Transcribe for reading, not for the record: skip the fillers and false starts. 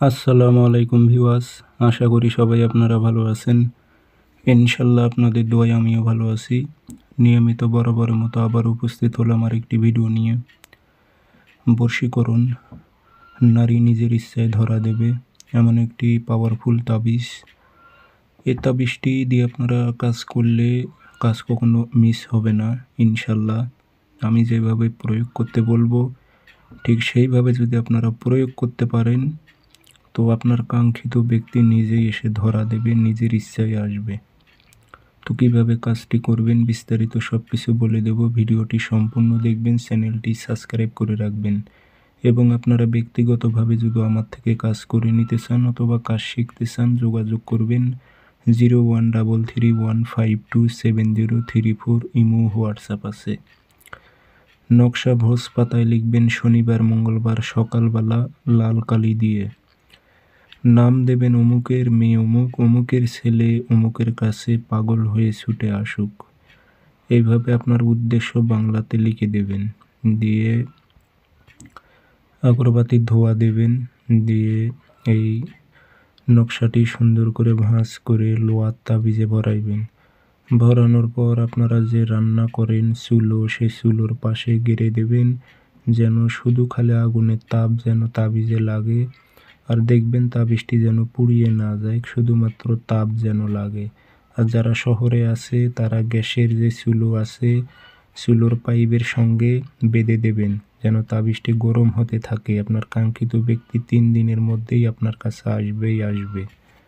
আসসালামু আলাইকুম ভিউয়ার্স, আশা করি সবাই আপনারা ভালো আছেন। ইনশাল্লাহ আপনাদের দোয়ায় আমিও ভালো আছি। নিয়মিত বরাবরের মতো আবার উপস্থিত হলাম আরেকটি ভিডিও নিয়ে। বশীকরণ, নারী নিজের ইচ্ছায় ধরা দেবে এমন একটি পাওয়ারফুল তাবিজ। এই তাবিজটি দিয়ে আপনারা কাজ করলে কাজ কখনো মিস হবে না ইনশাল্লাহ। আমি যেভাবে প্রয়োগ করতে বলবো ঠিক সেইভাবে যদি আপনারা প্রয়োগ করতে পারেন তো আপনার কাঙ্ক্ষিত ব্যক্তি নিজেই এসে ধরা দেবে, নিজের ইচ্ছায় আসবে। তো কীভাবে কাজটি করবেন বিস্তারিত সব কিছু বলে দেব। ভিডিওটি সম্পূর্ণ দেখবেন, চ্যানেলটি সাবস্ক্রাইব করে রাখবেন এবং আপনারা ব্যক্তিগতভাবে যদি আমার থেকে কাজ করে নিতে চান অথবা কাজ শিখতে চান যোগাযোগ করবেন 0133152703 ইমো হোয়াটসঅ্যাপ আছে। নকশা ভোজ পাতায় লিখবেন শনিবার মঙ্গলবার সকালবেলা লাল কালি দিয়ে। নাম দেবেন অমুকের মেয়ে অমুক, অমুকের ছেলে অমুকের কাছে পাগল হয়ে ছুটে আসুক। এইভাবে আপনার উদ্দেশ্য বাংলাতে লিখে দেবেন, দিয়ে আগরবাতি ধোয়া দেবেন, দিয়ে এই নকশাটি সুন্দর করে ভাঁজ করে লোহার তাবিজে ভরাইবেন। ভরানোর পর আপনারা যে রান্না করেন চুলো, সেই চুলোর পাশে গেড়ে দেবেন যেন শুধু খালি আগুনের তাপ যেন তাবিজে লাগে। আর দেখবেন তাবিজটি যেন পুড়িয়ে না যায়, শুধুমাত্র তাপ যেন লাগে। আর যারা শহরে আছে তারা গ্যাসের যে চুলো আছে চুলোর পাইপের সঙ্গে বেঁধে দেবেন যেন তাবিজটি গরম হতে থাকে। আপনার কাঙ্ক্ষিত ব্যক্তি 3 দিনের মধ্যেই আপনার কাছে আসবেই আসবে।